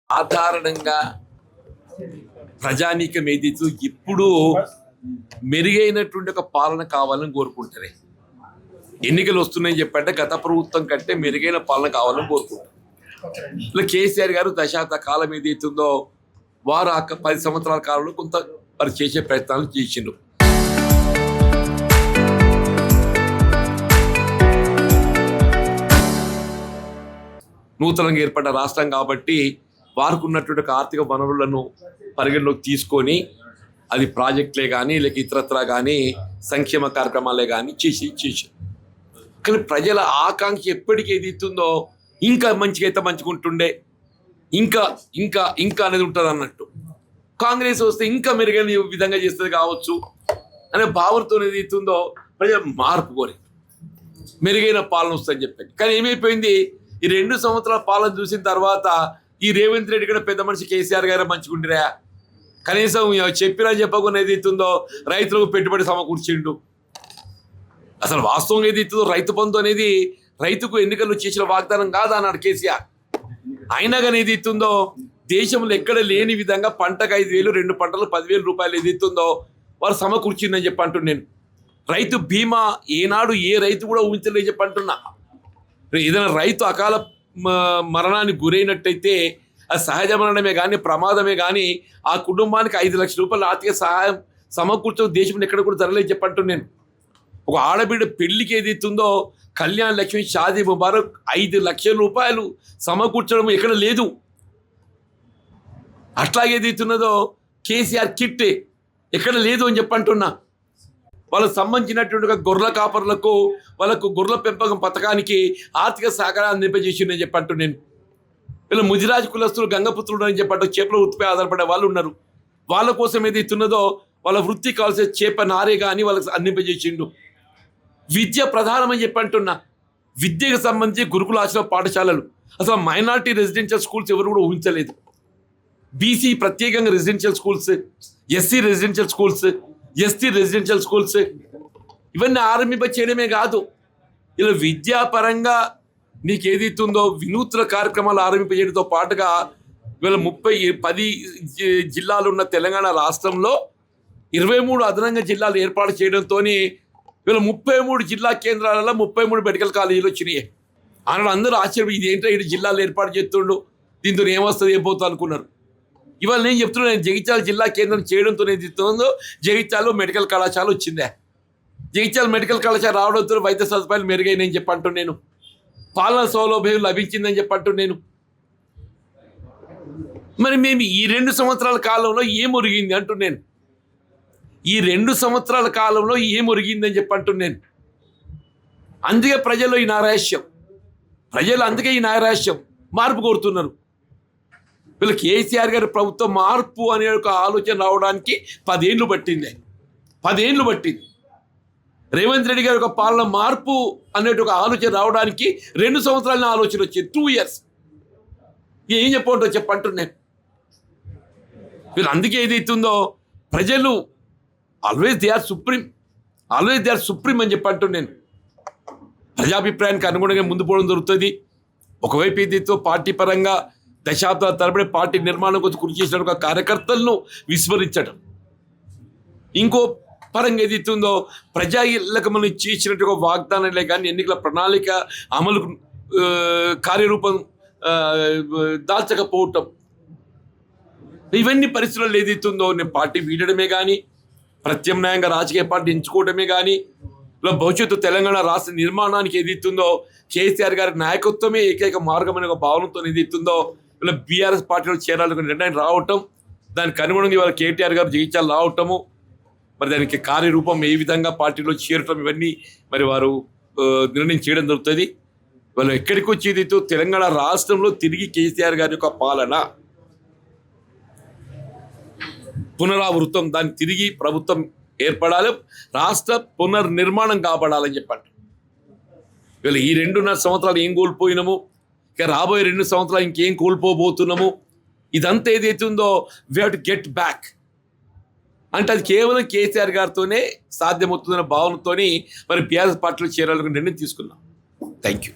సాధారణంగా ప్రజానీకం ఏదైతే ఇప్పుడు మెరుగైనటువంటి ఒక పాలన కావాలని కోరుకుంటారు. ఎన్నికలు వస్తున్నాయని చెప్పంటే గత ప్రభుత్వం కంటే మెరుగైన పాలన కావాలని కోరుకుంటారు. ఇలా కేసీఆర్ గారు దశాబ్ద కాలం ఏదైతుందో వారు 10 సంవత్సరాల కాలంలో కొంత వారు చేసే ప్రయత్నాలు చేసిండ్రు. నూతనంగా ఏర్పడ్డ రాష్ట్రం కాబట్టి వారికి ఉన్నటువంటి ఆర్థిక వనరులను పరిగణలోకి తీసుకొని అది ప్రాజెక్టులే కానీ లేక ఇతరత్రా కానీ సంక్షేమ కార్యక్రమాలే కానీ చేసి కానీ ప్రజల ఆకాంక్ష ఎప్పటికీ ఏది ఇస్తుందో ఇంకా మంచిగా అయితే మంచిగా ఉంటుండే, ఇంకా ఇంకా ఇంకా అనేది ఉంటుంది అన్నట్టు. కాంగ్రెస్ వస్తే ఇంకా మెరుగైన విధంగా చేస్తుంది కావచ్చు అనే భావనతో ఏది ఇస్తుందో ప్రజలు మార్పు కోరి మెరుగైన పాలన వస్తుందని చెప్పాను. కానీ ఏమైపోయింది, ఈ 2 సంవత్సరాల పాలన చూసిన తర్వాత ఈ రేవంత్ రెడ్డి కూడా పెద్ద మనిషి కేసీఆర్ గారు మంచిగుండిరా, కనీసం చెప్పినా చెప్పకుండా ఏది ఇస్తుందో రైతులకు పెట్టుబడి సమకూర్చిండు. అసలు వాస్తవం ఏది ఇస్తుందో రైతు బంధు అనేది రైతుకు ఎన్నికల్లో చేసిన వాగ్దానం కాదా అన్నాడు కేసీఆర్. అయినా కానీ ఏది ఇస్తుందో దేశంలో ఎక్కడ లేని విధంగా పంటకు 5,000, 2 పంటలు 10,000 రూపాయలు ఏది ఇస్తుందో వారు సమకూర్చిందని చెప్పి అంటున్నాను నేను. రైతు బీమా ఏనాడు ఏ రైతు కూడా ఊహించలేని చెప్పి అంటున్నా. ఏదైనా రైతు అకాల మరణానికి గురైనట్టయితే అది సహజ మరణమే కానీ ప్రమాదమే కానీ ఆ కుటుంబానికి 5 లక్షల రూపాయల ఆర్థిక సహాయం సమకూర్చడం దేశంలో ఎక్కడ కూడా జరగలేదు చెప్పంటున్నాను నేను. ఒక ఆడబిడ్డ పెళ్లికి ఏది ఇస్తుందో కళ్యాణ లక్ష్మి, షాదీ ముబారక్ 5 లక్షల రూపాయలు సమకూర్చడం ఎక్కడ లేదు. అట్లాగేది ఇస్తున్నదో కేసీఆర్ కిట్ ఎక్కడ లేదు అని చెప్పంటున్నా. వాళ్ళకు సంబంధించినటువంటి గొర్రెల కాపర్లకు వాళ్ళకు గొర్రెల పెంపకం పథకానికి ఆర్థిక సహకారాన్ని అందింపజేసిందని చెప్పంటూ నేను. వీళ్ళు ముదిరాజు కులస్తులు గంగపుత్రుడు అని చెప్పట్టు చేపల వృత్తిపై ఆధారపడే వాళ్ళు ఉన్నారు. వాళ్ళ కోసం ఏది ఇస్తున్నదో వాళ్ళ వృత్తి కావాల్సిన చేప నారే కానీ వాళ్ళకి అందింపజేసిండు. విద్య ప్రధానమని చెప్పంటున్నా. విద్యకు సంబంధించి గురుకులాశ్రమ పాఠశాలలు, అసలు మైనారిటీ రెసిడెన్షియల్ స్కూల్స్ ఎవరు కూడా ఊహించలేదు. బీసీ ప్రత్యేకంగా residential schools, SC residential schools, ST residential schools ఇవన్నీ ఆరంభింప చేయడమే కాదు, ఇలా విద్యాపరంగా నీకు ఏది ఇస్తుందో వినూత్న కార్యక్రమాలు ఆరంభింపజేయడంతో పాటుగా ఇవాళ 10 జిల్లాలు ఉన్న తెలంగాణ రాష్ట్రంలో 23 అదనంగా జిల్లాలు ఏర్పాటు చేయడంతో ఇవాళ 33 జిల్లా కేంద్రాలలో 33 మెడికల్ కాలేజీలు వచ్చినాయి. ఆనాడు అందరూ ఆశ్చర్యం, ఇది ఏంటో 7 జిల్లాలు ఏర్పాటు చేస్తుండు, దీంతో ఏమొస్తుంది ఏపోతుంది అనుకున్నారు. ఇవాళ నేను చెప్తున్నాను, జగిత్యాల జిల్లా కేంద్రం చేయడంతో ఏది ఇస్తుందో జగిత్యాలలో మెడికల్ కళాశాల వచ్చిందే. జగిత్యాల మెడికల్ కళాశాల రావడంతో వైద్య సదుపాయాలు మెరుగైనాయని చెప్పంటూ నేను. పాలన సౌలభ్యం లభించిందని చెప్పంటూ నేను. మరి మేము ఈ 2 సంవత్సరాల కాలంలో ఏం ఒరిగింది అంటూ నేను. ఈ 2 సంవత్సరాల కాలంలో ఏం ఒరిగిందని చెప్పంటూ నేను. అందుకే ప్రజల్లో ఈ నైరాశ్యం, అందుకే ఈ నైరాశ్యం మార్పు కోరుతున్నారు. వీళ్ళు కేసీఆర్ గారి ప్రభుత్వం మార్పు అనే ఒక ఆలోచన రావడానికి 10 ఏళ్ళు పట్టింది. 10 ఏళ్ళు పట్టింది. రేవంత్ రెడ్డి గారి ఒక పాలన మార్పు అనే ఒక ఆలోచన రావడానికి 2 సంవత్సరాల ఆలోచన వచ్చింది. 2 ఇయర్స్. ఏం చెప్పంటో చెప్పంటున్నాను. వీళ్ళు అందుకే ఏది ఇస్తుందో ప్రజలు ఆల్వేస్ దే ఆర్ సుప్రీం అని చెప్పంటూ నేను. ప్రజాభిప్రాయానికి అనుగుణంగా ముందు పోవడం జరుగుతుంది. ఒకవైపు ఏదైతే పార్టీ పరంగా దశాబ్దాల తరబడి పార్టీ నిర్మాణం కోసం కృషి చేసిన ఒక కార్యకర్తలను విస్మరించడం, ఇంకో పరంగా ఏదైతుందో ప్రజా ఇళ్లకు మనం చేసినట్టు ఒక వాగ్దానాలే కానీ ఎన్నికల ప్రణాళిక అమలు కార్యరూపం దాల్చకపోవటం, ఇవన్నీ పరిస్థితుల్లో ఏదైతుందో నేను పార్టీ వీడడమే కానీ ప్రత్యామ్నాయంగా రాజకీయ పార్టీ ఎంచుకోవడమే కానీ ఇలా భవిష్యత్తు తెలంగాణ రాష్ట్ర నిర్మాణానికి ఏదైతుందో కేసీఆర్ గారి నాయకత్వమే ఏకైక మార్గం అనే ఒక భావనతో ఏదైతుందో ఇలా బీఆర్ఎస్ పార్టీలో చేరాలని నిర్ణయం రావటం, దానికి అనుగుణంగా ఇవాళ కేటీఆర్ గారు జగిత్యాల రావటము, మరి దానికి కార్యరూపం ఏ విధంగా పార్టీలో చేరటం, ఇవన్నీ మరి వారు నిర్ణయం చేయడం జరుగుతుంది. వాళ్ళు ఎక్కడికి వచ్చేది తెలంగాణ రాష్ట్రంలో తిరిగి కేసీఆర్ గారి యొక్క పాలన పునరావృతం, దాన్ని తిరిగి ప్రభుత్వం ఏర్పడాలి, రాష్ట్ర పునర్నిర్మాణం కాబడాలని చెప్పండి. వీళ్ళ ఈ 2.5 సంవత్సరాలు ఏం కోల్పోయినాము, ఇక రాబోయే 2 సంవత్సరాలు ఇంకేం కోల్పోబోతున్నాము, ఇదంతా ఏదైతుందో we have to get back అంటే అది కేవలం కేసీఆర్ గారితోనే సాధ్యమవుతుందన్న భావనతోని మరి బీఆర్ఎస్ పార్టీలో చేరాలని నిర్ణయం తీసుకున్నాం. Thank you.